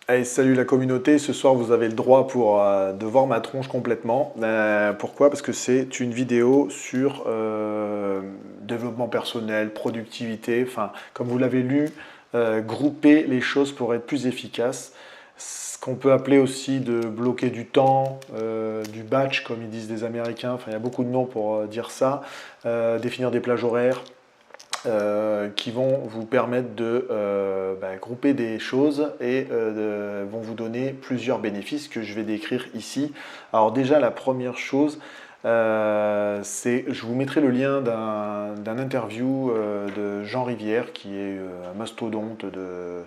Allez, salut la communauté, ce soir vous avez le droit de voir ma tronche complètement. Pourquoi? Parce que c'est une vidéo sur développement personnel, productivité, enfin comme vous l'avez lu, grouper les choses pour être plus efficace. Ce qu'on peut appeler aussi de bloquer du temps, du batch comme ils disent les Américains, enfin il y a beaucoup de noms pour dire ça, définir des plages horaires, qui vont vous permettre de grouper des choses et vont vous donner plusieurs bénéfices que je vais décrire ici. Alors déjà, la première chose, je vous mettrai le lien d'un interview de Jean Rivière, qui est un mastodonte de,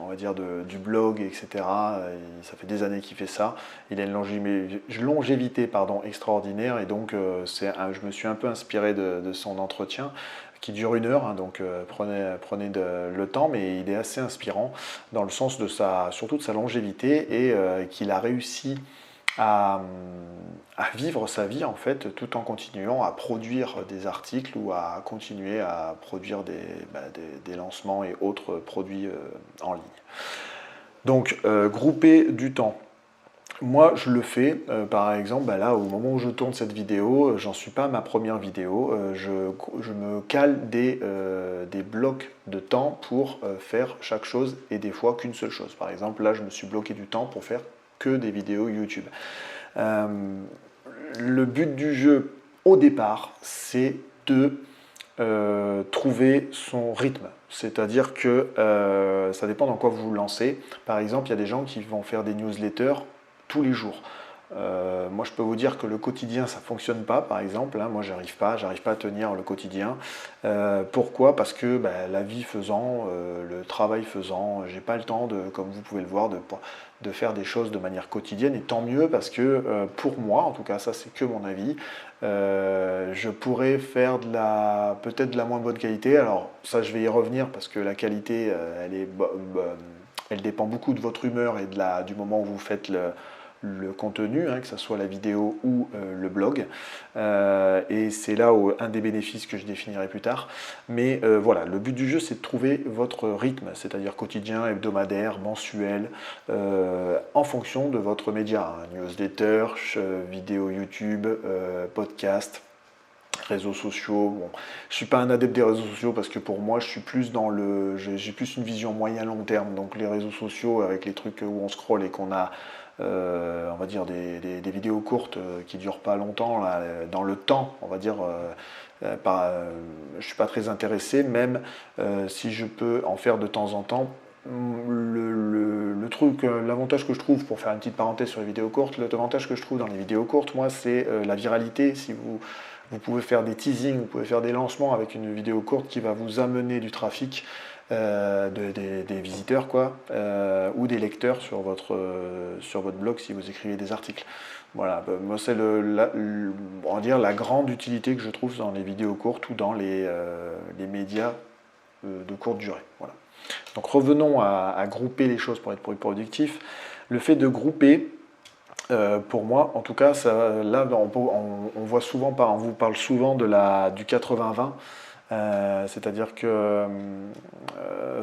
on va dire du blog, etc. Ça fait des années qu'il fait ça. Il a une longévité extraordinaire et donc je me suis un peu inspiré de son entretien qui dure 1 heure, hein, donc prenez le temps, mais il est assez inspirant dans le sens surtout de sa longévité et qu'il a réussi à, à vivre sa vie en fait tout en continuant à produire des articles ou à continuer à produire des lancements et autres produits en ligne. Donc grouper du temps. Moi, je le fais, par exemple, là, au moment où je tourne cette vidéo, j'en suis pas à ma première vidéo, je me cale des blocs de temps pour faire chaque chose et des fois qu'une seule chose. Par exemple, là, je me suis bloqué du temps pour faire que des vidéos YouTube. Le but du jeu, au départ, c'est de trouver son rythme. C'est-à-dire que ça dépend dans quoi vous vous lancez. Par exemple, il y a des gens qui vont faire des newsletters tous les jours. Moi, je peux vous dire que le quotidien, ça ne fonctionne pas, par exemple. Moi, j'arrive pas à tenir le quotidien. Pourquoi? Parce que la vie faisant, le travail faisant, j'ai pas le temps, comme vous pouvez le voir, de faire des choses de manière quotidienne. Et tant mieux, parce que pour moi, en tout cas, ça c'est que mon avis, je pourrais faire peut-être de la moins bonne qualité. Alors ça, je vais y revenir parce que la qualité, elle dépend beaucoup de votre humeur et du moment où vous faites le contenu, hein, que ce soit la vidéo ou le blog. Et c'est là un des bénéfices que je définirai plus tard. Mais voilà, le but du jeu, c'est de trouver votre rythme, c'est-à-dire quotidien, hebdomadaire, mensuel, en fonction de votre média. Hein, newsletter, vidéo YouTube, podcast, réseaux sociaux. Bon, je ne suis pas un adepte des réseaux sociaux parce que pour moi, je suis plus j'ai plus une vision moyen-long terme. Donc les réseaux sociaux avec les trucs où on scrolle et qu'on a, on va dire des vidéos courtes qui durent pas longtemps là, dans le temps, on va dire. Je ne suis pas très intéressé, même si je peux en faire de temps en temps. Le truc, l'avantage que je trouve, pour faire une petite parenthèse sur les vidéos courtes, l'avantage que je trouve dans les vidéos courtes, moi, c'est la viralité. Si vous pouvez faire des teasings, vous pouvez faire des lancements avec une vidéo courte qui va vous amener du trafic, des visiteurs quoi, ou des lecteurs sur votre blog si vous écrivez des articles. Voilà, moi c'est on va dire la grande utilité que je trouve dans les vidéos courtes ou dans les médias de courte durée. Voilà. Donc revenons à grouper les choses pour être plus productif. Le fait de grouper, pour moi, en tout cas, là, on voit souvent, on vous parle souvent du 80-20, c'est-à-dire que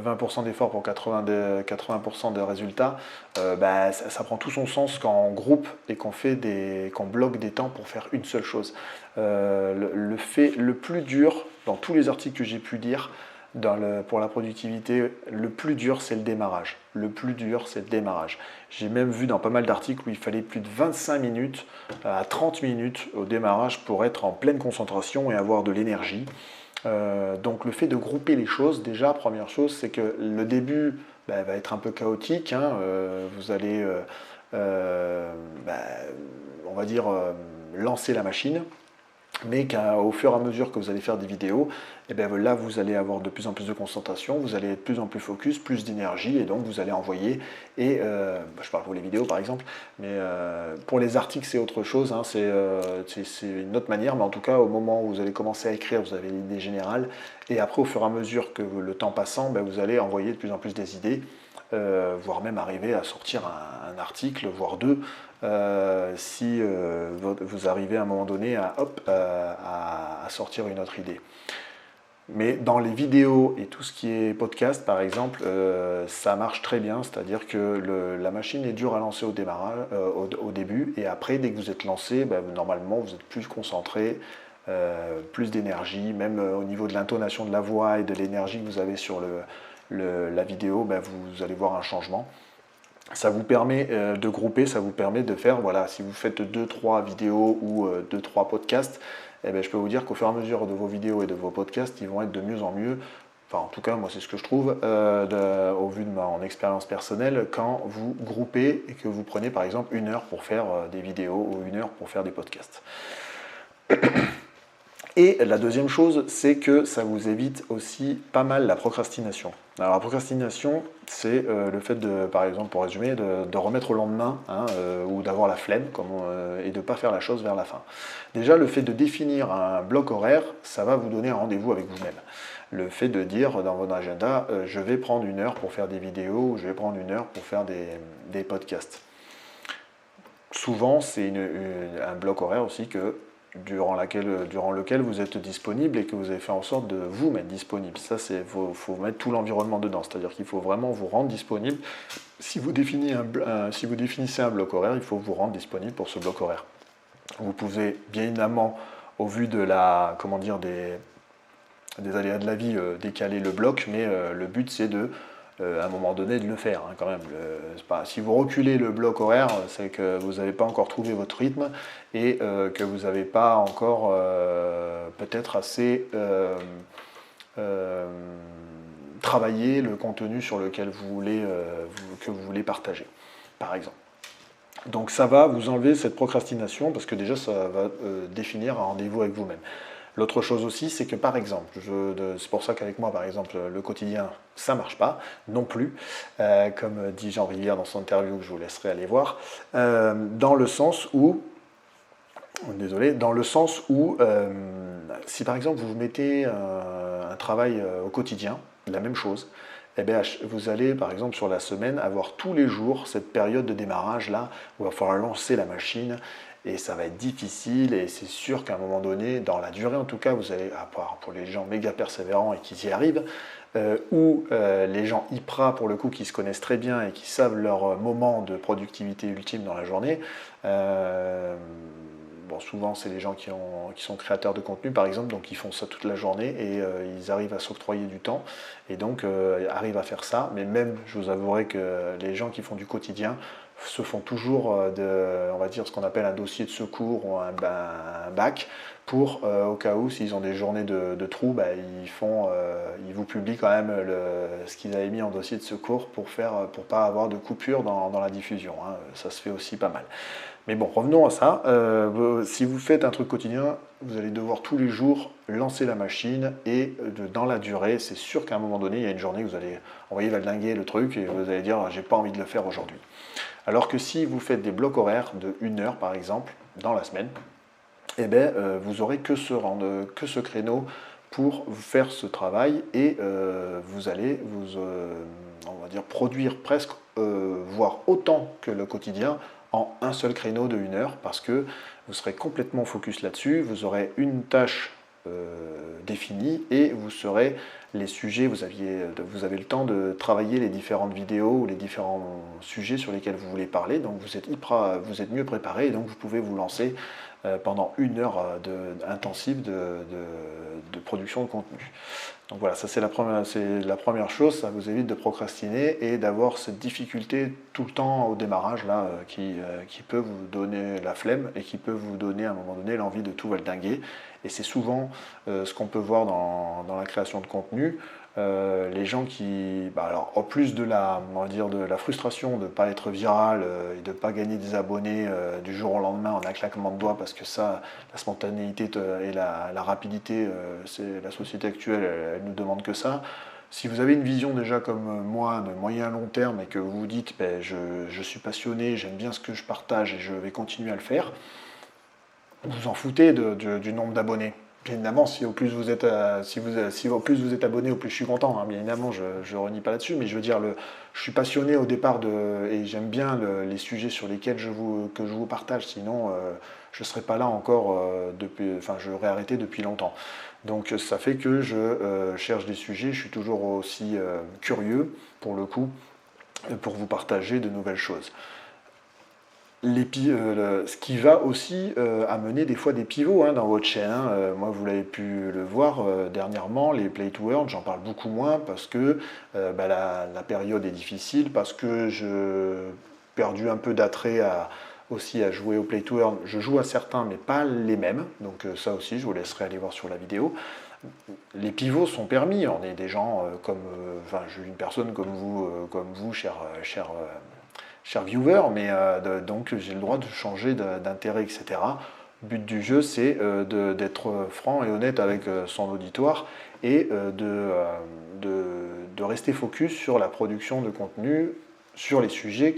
20% d'efforts pour 80% de résultats, ça prend tout son sens quand on groupe et qu'on bloque des temps pour faire une seule chose. Le plus dur, dans tous les articles que j'ai pu lire, pour la productivité, le plus dur, c'est le démarrage. Le plus dur, c'est le démarrage. J'ai même vu dans pas mal d'articles où il fallait plus de 25 minutes à 30 minutes au démarrage pour être en pleine concentration et avoir de l'énergie. Donc le fait de grouper les choses, déjà, première chose, c'est que le début va être un peu chaotique. Hein, vous allez, on va dire, lancer la machine. Mais qu'au fur et à mesure que vous allez faire des vidéos, et bien là vous allez avoir de plus en plus de concentration, vous allez être de plus en plus focus, plus d'énergie, et donc vous allez envoyer, et je parle pour les vidéos par exemple, mais pour les articles c'est autre chose, hein, c'est une autre manière, mais en tout cas au moment où vous allez commencer à écrire, vous avez l'idée générale, et après au fur et à mesure que le temps passant, vous allez envoyer de plus en plus des idées, voire même arriver à sortir un article, voire deux, si vous arrivez à un moment donné à sortir une autre idée. Mais dans les vidéos et tout ce qui est podcast, par exemple, ça marche très bien, c'est-à-dire que la machine est dure à lancer au démarrage, au début, et après, dès que vous êtes lancé, ben, normalement, vous êtes plus concentré, plus d'énergie, même au niveau de l'intonation de la voix et de l'énergie que vous avez sur la vidéo, ben, vous allez voir un changement. Ça vous permet de grouper, ça vous permet de faire, voilà, si vous faites 2-3 vidéos ou 2-3 podcasts, eh bien, je peux vous dire qu'au fur et à mesure de vos vidéos et de vos podcasts, ils vont être de mieux en mieux. Enfin, en tout cas, moi, c'est ce que je trouve, au vu de mon expérience personnelle, quand vous groupez et que vous prenez, par exemple, 1 heure pour faire des vidéos ou 1 heure pour faire des podcasts. Et la deuxième chose, c'est que ça vous évite aussi pas mal la procrastination. Alors la procrastination, c'est le fait de, par exemple, pour résumer, de remettre au lendemain, hein, ou d'avoir la flemme et de ne pas faire la chose vers la fin. Déjà, le fait de définir un bloc horaire, ça va vous donner un rendez-vous avec vous-même. Le fait de dire dans votre agenda, je vais prendre 1 heure pour faire des vidéos, ou je vais prendre 1 heure pour faire des podcasts. Souvent, c'est un bloc horaire aussi durant lequel vous êtes disponible et que vous avez fait en sorte de vous mettre disponible. Ça, faut mettre tout l'environnement dedans, c'est-à-dire qu'il faut vraiment vous rendre disponible. Si vous définissez un bloc horaire, il faut vous rendre disponible pour ce bloc horaire. Vous pouvez bien évidemment, au vu de des aléas de la vie, décaler le bloc, mais le but c'est à un moment donné de le faire, hein, quand même. Si vous reculez le bloc horaire, c'est que vous n'avez pas encore trouvé votre rythme et que vous n'avez pas encore peut-être assez travaillé le contenu sur lequel que vous voulez partager, par exemple. Donc ça va vous enlever cette procrastination parce que déjà ça va définir un rendez-vous avec vous-même. L'autre chose aussi, c'est que par exemple, c'est pour ça qu'avec moi, par exemple, le quotidien, ça ne marche pas non plus, comme dit Jean Rivière dans son interview que je vous laisserai aller voir, dans le sens où, si par exemple vous mettez un travail au quotidien, la même chose, eh bien, vous allez, par exemple, sur la semaine, avoir tous les jours cette période de démarrage là où il va falloir lancer la machine et ça va être difficile et c'est sûr qu'à un moment donné, dans la durée en tout cas, vous allez, à part pour les gens méga persévérants et qui y arrivent, ou les gens hyper pour le coup qui se connaissent très bien et qui savent leur moment de productivité ultime dans la journée. Souvent, c'est les gens qui sont créateurs de contenu, par exemple, donc ils font ça toute la journée et ils arrivent à s'octroyer du temps et donc arrivent à faire ça. Mais même, je vous avouerai que les gens qui font du quotidien se font toujours on va dire, ce qu'on appelle un dossier de secours ou un bac pour, au cas où, s'ils ont des journées de trous, ils vous publient quand même ce qu'ils avaient mis en dossier de secours pour pas avoir de coupure dans la diffusion, hein. Ça se fait aussi pas mal. Mais bon, revenons à ça. Si vous faites un truc quotidien, vous allez devoir tous les jours lancer la machine et dans la durée, c'est sûr qu'à un moment donné, il y a une journée que vous allez envoyer valdinguer le truc et vous allez dire j'ai pas envie de le faire aujourd'hui. Alors que si vous faites des blocs horaires de 1 heure par exemple dans la semaine, eh bien, vous aurez que ce créneau pour faire ce travail et vous allez on va dire, produire presque, voire autant que le quotidien en un seul créneau de 1 heure parce que vous serez complètement focus là-dessus, vous aurez une tâche définie et vous serez les sujets, vous avez le temps de travailler les différentes vidéos ou les différents sujets sur lesquels vous voulez parler, donc vous êtes mieux préparé et donc vous pouvez vous lancer pendant 1 heure intensive de production de contenu. Donc voilà, ça c'est la première chose, ça vous évite de procrastiner et d'avoir cette difficulté tout le temps au démarrage là, qui peut vous donner la flemme et qui peut vous donner à un moment donné l'envie de tout valdinguer. Et c'est souvent ce qu'on peut voir dans la création de contenu. Les gens qui, alors en plus de on va dire de la frustration de ne pas être viral et de ne pas gagner des abonnés du jour au lendemain en un claquement de doigts, parce que ça, la spontanéité et la rapidité, c'est la société actuelle, elle nous demande que ça. Si vous avez une vision déjà comme moi de moyen long terme et que vous vous dites je suis passionné, j'aime bien ce que je partage et je vais continuer à le faire, vous en foutez du nombre d'abonnés. Bien évidemment, si au plus vous êtes, si au plus vous êtes abonné, au plus je suis content. Hein. Bien évidemment, je ne renie pas là-dessus, mais je veux dire, je suis passionné au départ et j'aime bien les sujets sur lesquels que je vous partage. Sinon, je ne serais pas là encore enfin, j'aurais arrêté depuis longtemps. Donc, ça fait que je cherche des sujets. Je suis toujours aussi curieux, pour le coup, pour vous partager de nouvelles choses. Ce qui va aussi amener des fois des pivots hein, dans votre chaîne. Hein. Moi, vous l'avez pu le voir dernièrement, les Play to Earn, j'en parle beaucoup moins parce que la période est difficile, parce que je perdu un peu d'attrait aussi à jouer au Play to Earn. Je joue à certains, mais pas les mêmes. Donc ça aussi, je vous laisserai aller voir sur la vidéo. Les pivots sont permis. On est des gens enfin, j'ai une personne comme vous, cher viewer, mais donc j'ai le droit de changer d'intérêt, etc. Le but du jeu, c'est d'être franc et honnête avec son auditoire et de rester focus sur la production de contenu, sur les sujets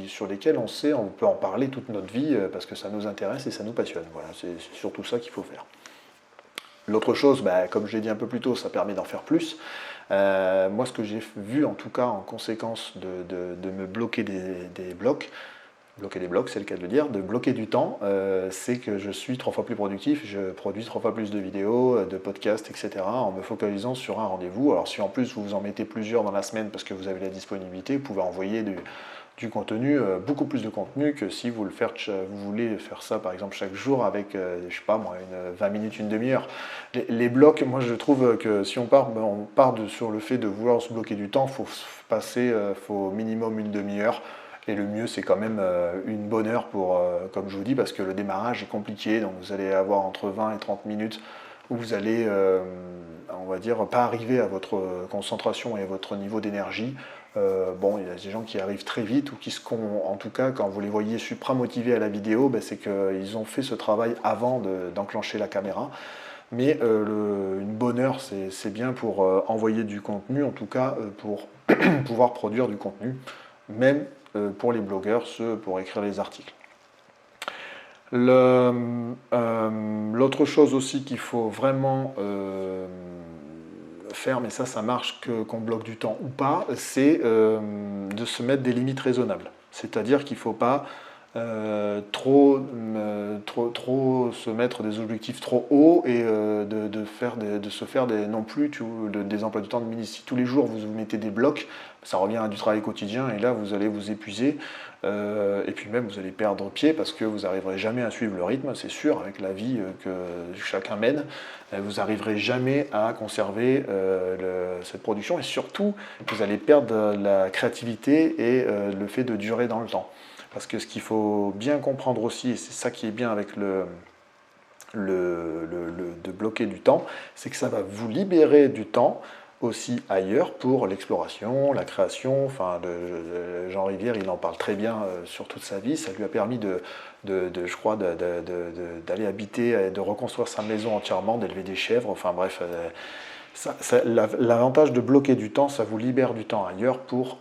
sur lesquels on peut en parler toute notre vie parce que ça nous intéresse et ça nous passionne. Voilà, c'est surtout ça qu'il faut faire. L'autre chose, comme je l'ai dit un peu plus tôt, ça permet d'en faire plus. Moi, ce que j'ai vu, en tout cas, en conséquence de me bloquer des blocs, c'est le cas de le dire, de bloquer du temps, c'est que je suis 3 fois plus productif, je produis 3 fois plus de vidéos, de podcasts, etc., en me focalisant sur un rendez-vous. Alors si en plus vous en mettez plusieurs dans la semaine parce que vous avez la disponibilité, vous pouvez envoyer du contenu, beaucoup plus de contenu que si vous voulez faire ça par exemple chaque jour avec, je sais pas moi, 20 minutes, une demi-heure. Les blocs, moi je trouve que si on part sur le fait de vouloir se bloquer du temps, faut minimum une demi-heure. Et le mieux, c'est quand même une bonne heure comme je vous dis, parce que le démarrage est compliqué. Donc vous allez avoir entre 20 et 30 minutes où vous allez, on va dire, pas arriver à votre concentration et à votre niveau d'énergie. Bon, il y a des gens qui arrivent très vite ou en tout cas, quand vous les voyez supra-motivés à la vidéo, c'est qu'ils ont fait ce travail avant d'enclencher la caméra. Mais une bonne heure, c'est bien pour envoyer du contenu, en tout cas pour pouvoir produire du contenu, même pour les blogueurs, ceux pour écrire les articles. L'autre chose aussi qu'il faut vraiment faire, mais ça marche qu'on bloque du temps ou pas, c'est de se mettre des limites raisonnables. C'est-à-dire qu'il ne faut pas trop se mettre des objectifs trop hauts et de se faire non plus des emplois du temps de ministre. Si tous les jours vous mettez des blocs, ça revient à du travail quotidien et là vous allez vous épuiser et puis même vous allez perdre pied parce que vous n'arriverez jamais à suivre le rythme, c'est sûr, avec la vie que chacun mène, vous n'arriverez jamais à conserver cette production et surtout vous allez perdre la créativité et le fait de durer dans le temps. Parce que ce qu'il faut bien comprendre aussi, et c'est ça qui est bien avec de bloquer du temps, c'est que ça va vous libérer du temps aussi ailleurs pour l'exploration, la création. Enfin, Jean Rivière, il en parle très bien sur toute sa vie. Ça lui a permis je crois, d'aller habiter, de reconstruire sa maison entièrement, d'élever des chèvres. Enfin bref. L'avantage de bloquer du temps, ça vous libère du temps ailleurs pour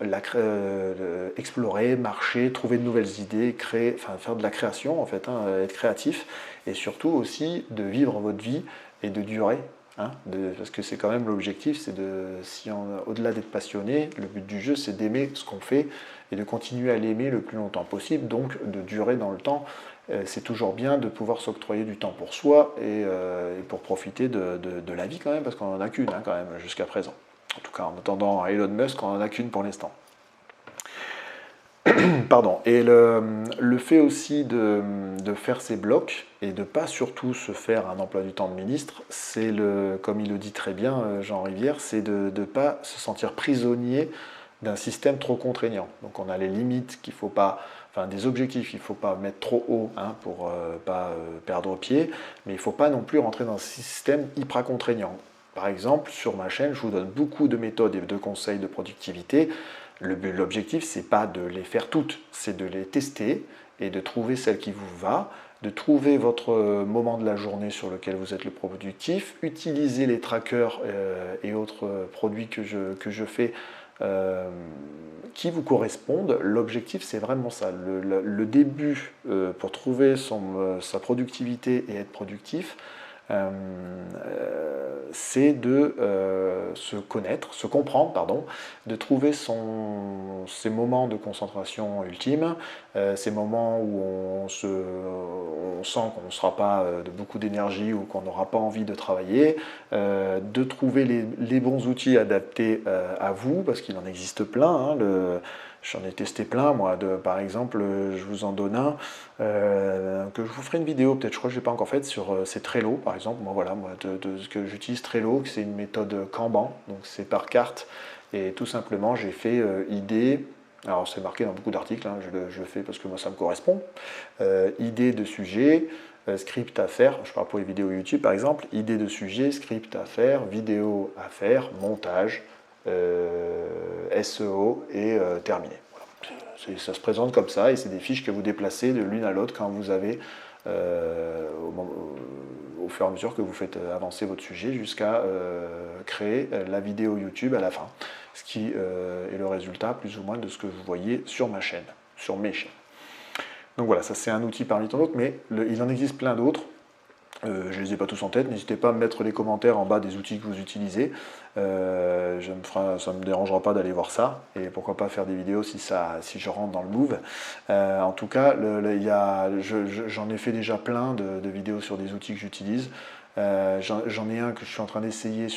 explorer, marcher, trouver de nouvelles idées, faire de la création en fait, hein, être créatif et surtout aussi de vivre votre vie et de durer. Hein, parce que c'est quand même l'objectif, c'est au-delà d'être passionné, le but du jeu c'est d'aimer ce qu'on fait et de continuer à l'aimer le plus longtemps possible, donc de durer dans le temps. C'est toujours bien de pouvoir s'octroyer du temps pour soi et pour profiter de la vie quand même, parce qu'on n'en a qu'une hein, quand même jusqu'à présent. En tout cas, en attendant Elon Musk, on n'en a qu'une pour l'instant. Pardon. Et le fait aussi de faire ces blocs et de ne pas surtout se faire un emploi du temps de ministre, c'est comme il le dit très bien Jean Rivière, c'est de ne pas se sentir prisonnier d'un système trop contraignant. Donc on a les limites qu'il faut pas, enfin des objectifs qu'il ne faut pas mettre trop haut hein, pour pas perdre pied, mais il ne faut pas non plus rentrer dans un système hyper contraignant. Par exemple, sur ma chaîne, je vous donne beaucoup de méthodes et de conseils de productivité. L'objectif, c'est pas de les faire toutes, c'est de les tester et de trouver celle qui vous va, de trouver votre moment de la journée sur lequel vous êtes le plus productif, utiliser les trackers et autres produits que je fais qui vous correspondent. L'objectif, c'est vraiment ça. Le début pour trouver sa productivité et être productif, c'est de se connaître, se comprendre, pardon, de trouver ses moments de concentration ultime, ces moments où on sent qu'on ne sera pas de beaucoup d'énergie ou qu'on n'aura pas envie de travailler, de trouver les bons outils adaptés à vous, parce qu'il en existe plein. Hein, j'en ai testé plein, moi. Par exemple, je vous en donne un, que je vous ferai une vidéo, peut-être, je crois que je ne l'ai pas encore faite, sur c'est Trello, par exemple. Moi, voilà, de ce que j'utilise Trello, c'est une méthode Kanban, donc c'est par carte. Et tout simplement, j'ai fait idée, alors c'est marqué dans beaucoup d'articles, hein, je le fais parce que moi ça me correspond, idée de sujet, script à faire, je parle pour les vidéos YouTube par exemple, idée de sujet, script à faire, vidéo à faire, montage, SEO et terminé. Voilà. Ça se présente comme ça et c'est des fiches que vous déplacez de l'une à l'autre quand vous avez, au fur et à mesure que vous faites avancer votre sujet jusqu'à créer la vidéo YouTube à la fin, ce qui est le résultat plus ou moins de ce que vous voyez sur ma chaîne, sur mes chaînes. Donc voilà, ça c'est un outil parmi tant d'autres, mais il en existe plein d'autres. Je ne les ai pas tous en tête, n'hésitez pas à me mettre les commentaires en bas des outils que vous utilisez. Ça ne me dérangera pas d'aller voir ça, et pourquoi pas faire des vidéos si je rentre dans le move. En tout cas, j'en ai fait déjà plein de vidéos sur des outils que j'utilise. J'en ai un que je suis en train d'essayer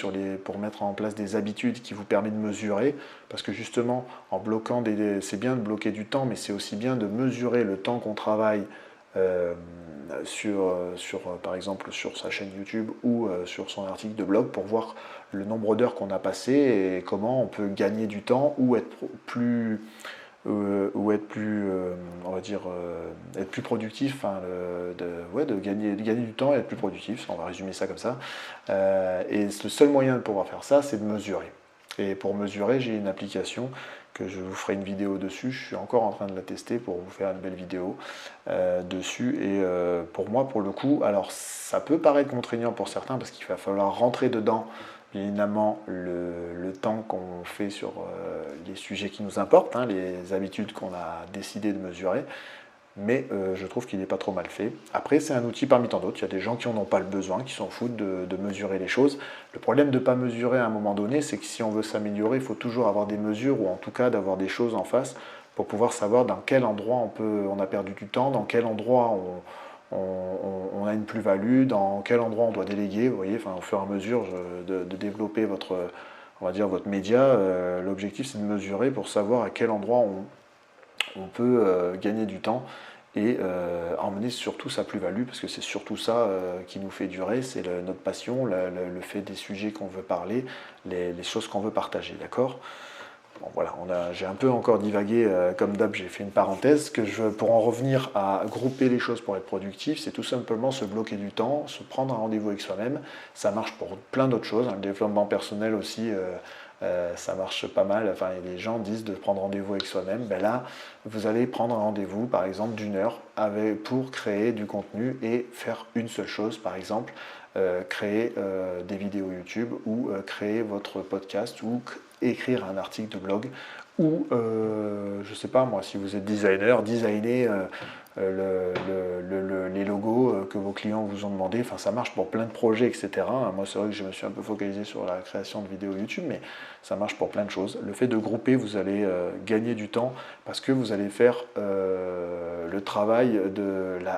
pour mettre en place des habitudes qui vous permettent de mesurer, parce que justement, en bloquant c'est bien de bloquer du temps, mais c'est aussi bien de mesurer le temps qu'on travaille par exemple sur sa chaîne YouTube ou sur son article de blog pour voir le nombre d'heures qu'on a passé et comment on peut gagner du temps ou être plus on va dire être plus productif, hein, de gagner du temps et être plus productif, on va résumer ça comme ça. Et le seul moyen de pouvoir faire ça, c'est de mesurer. Et pour mesurer, j'ai une application que je vous ferai une vidéo dessus. Je suis encore en train de la tester pour vous faire une belle vidéo dessus. Et pour moi, pour le coup, alors ça peut paraître contraignant pour certains parce qu'il va falloir rentrer dedans, bien évidemment, le temps qu'on fait sur les sujets qui nous importent, hein, les habitudes qu'on a décidé de mesurer. Mais je trouve qu'il n'est pas trop mal fait. Après, c'est un outil parmi tant d'autres. Il y a des gens qui n'en ont pas le besoin, qui s'en foutent de mesurer les choses. Le problème de ne pas mesurer à un moment donné, c'est que si on veut s'améliorer, il faut toujours avoir des mesures, ou en tout cas d'avoir des choses en face pour pouvoir savoir dans quel endroit on a perdu du temps, dans quel endroit on a une plus-value, dans quel endroit on doit déléguer. Vous voyez, enfin, au fur et à mesure de développer on va dire votre média, l'objectif c'est de mesurer pour savoir à quel endroit on peut gagner du temps et emmener surtout sa plus-value, parce que c'est surtout ça qui nous fait durer, c'est notre passion, le fait des sujets qu'on veut parler, les choses qu'on veut partager, d'accord ? Bon, voilà, j'ai un peu encore divagué, comme d'hab, j'ai fait une parenthèse, pour en revenir à grouper les choses pour être productif, c'est tout simplement se bloquer du temps, se prendre un rendez-vous avec soi-même. Ça marche pour plein d'autres choses, hein, le développement personnel aussi, ça marche pas mal. Enfin, les gens disent de prendre rendez-vous avec soi-même. Ben là, vous allez prendre un rendez-vous, par exemple, d'1 heure pour créer du contenu et faire une seule chose, par exemple, créer des vidéos YouTube ou créer votre podcast ou écrire un article de blog ou, je sais pas moi, si vous êtes designer, designer les logos que vos clients vous ont demandé. Enfin, ça marche pour plein de projets, etc. Moi, c'est vrai que je me suis un peu focalisé sur la création de vidéos YouTube, mais ça marche pour plein de choses. Le fait de grouper, vous allez gagner du temps parce que vous allez faire le travail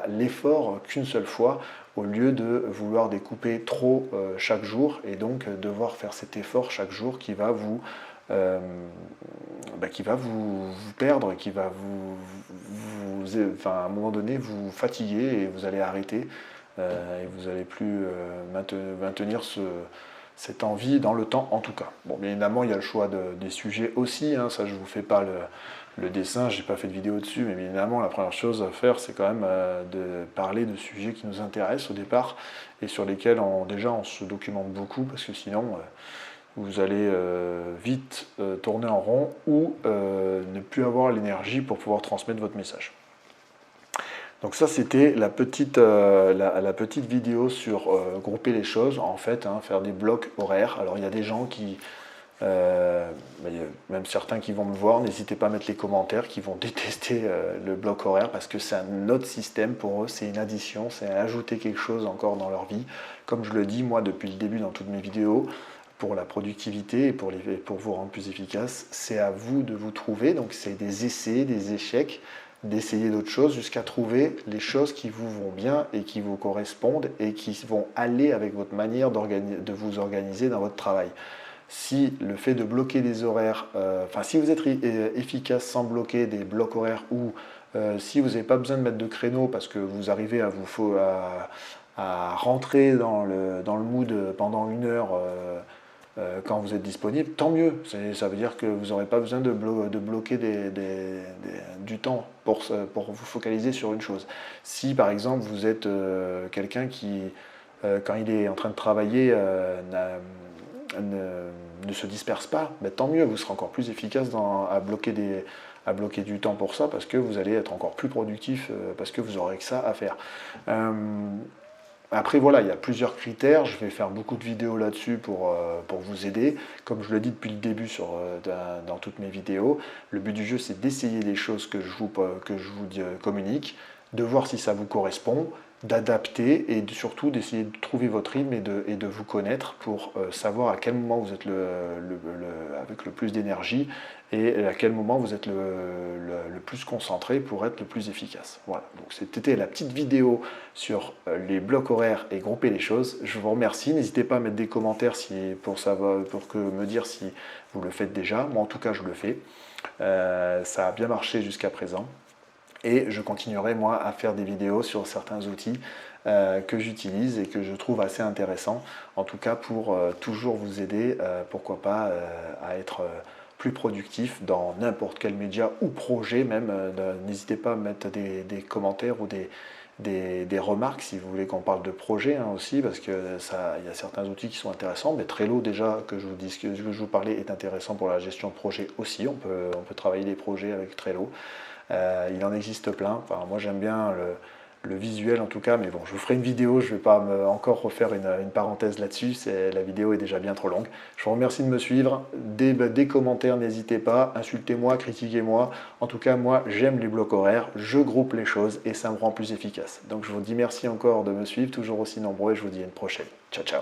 l'effort qu'une seule fois, au lieu de vouloir découper trop chaque jour et donc devoir faire cet effort chaque jour qui va vous perdre, qui va à un moment donné vous fatiguer et vous allez arrêter et vous n'allez plus maintenir cette envie dans le temps en tout cas. Bon, bien évidemment, il y a le choix des sujets aussi, hein, ça je ne vous fais pas le dessin, je n'ai pas fait de vidéo dessus, mais bien évidemment la première chose à faire c'est quand même de parler de sujets qui nous intéressent au départ et sur lesquels on se documente beaucoup, parce que sinon vous allez vite tourner en rond ou ne plus avoir l'énergie pour pouvoir transmettre votre message. Donc ça c'était la petite vidéo sur grouper les choses, en fait, hein, faire des blocs horaires. Alors il y a des gens qui Il y a même certains qui vont me voir, n'hésitez pas à mettre les commentaires, qui vont détester le bloc horaire parce que c'est un autre système pour eux, c'est une addition, c'est ajouter quelque chose encore dans leur vie. Comme je le dis, moi, depuis le début dans toutes mes vidéos, pour la productivité et pour vous rendre plus efficace, c'est à vous de vous trouver. Donc c'est des essais, des échecs, d'essayer d'autres choses jusqu'à trouver les choses qui vous vont bien et qui vous correspondent et qui vont aller avec votre manière de vous organiser dans votre travail. Si le fait de bloquer des horaires, si vous êtes efficace sans bloquer des blocs horaires ou si vous n'avez pas besoin de mettre de créneau parce que vous arrivez à rentrer dans le mood pendant 1 heure quand vous êtes disponible, tant mieux. Ça veut dire que vous n'aurez pas besoin de bloquer du temps pour vous focaliser sur une chose. Si par exemple vous êtes quelqu'un qui, quand il est en train de travailler, ne se disperse pas, ben, tant mieux, vous serez encore plus efficace à bloquer du temps pour ça parce que vous allez être encore plus productif parce que vous aurez que ça à faire. Après voilà, il y a plusieurs critères, je vais faire beaucoup de vidéos là-dessus pour vous aider. Comme je le dis depuis le début dans toutes mes vidéos, le but du jeu c'est d'essayer les choses que je vous communique, de voir si ça vous correspond, d'adapter et surtout d'essayer de trouver votre rythme et de vous connaître pour savoir à quel moment vous êtes avec le plus d'énergie et à quel moment vous êtes le plus concentré pour être le plus efficace. Voilà, donc c'était la petite vidéo sur les blocs horaires et grouper les choses. Je vous remercie, n'hésitez pas à mettre des commentaires pour me dire si vous le faites déjà. Moi en tout cas je le fais. Ça a bien marché jusqu'à présent. Et je continuerai moi à faire des vidéos sur certains outils que j'utilise et que je trouve assez intéressants, en tout cas pour toujours vous aider, pourquoi pas, à être plus productif dans n'importe quel média ou projet même. N'hésitez pas à mettre des commentaires ou des remarques si vous voulez qu'on parle de projet aussi, parce qu'il y a certains outils qui sont intéressants, mais Trello déjà que je vous parlais est intéressant pour la gestion de projet aussi, on peut travailler des projets avec Trello. Il en existe plein. Enfin, moi j'aime bien le visuel en tout cas, mais bon, je vous ferai une vidéo, je ne vais pas encore refaire une parenthèse là-dessus, la vidéo est déjà bien trop longue. Je vous remercie de me suivre, des commentaires, n'hésitez pas, insultez-moi, critiquez-moi. En tout cas, moi j'aime les blocs horaires, je groupe les choses et ça me rend plus efficace. Donc je vous dis merci encore de me suivre, toujours aussi nombreux et je vous dis à une prochaine. Ciao, ciao.